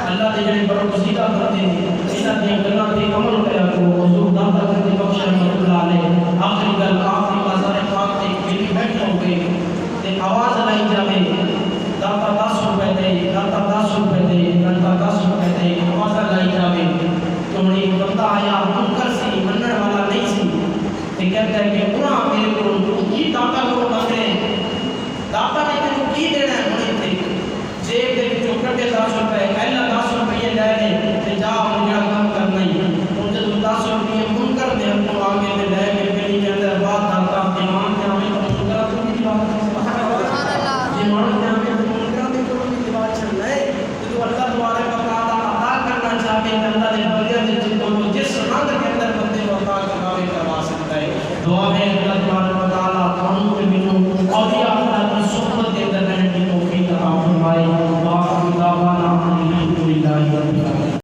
اللہ دے جڑے برگزیدہ کرتے ہیں انہاں دی گلاں تے عمل کریا کرو حضور داتا کرتے بخش رحمۃ اللہ علیہ آخری گل آخری بازار پاک تے بیٹھی بیٹھے ہو گئے تے آواز لائی جاوے داتا 10 روپے دے داتا 10 روپے دے داتا 10 روپے دے آواز لائی جاوے تو ایک بندہ آیا منکر سی منن والا نہیں سی تے کہتا ہے کہ پورا میرے کو کی داتا کو مانگے داتا نے تینوں کی دینا ہے ہن تے جیب دے وچوں کڈے 10 روپے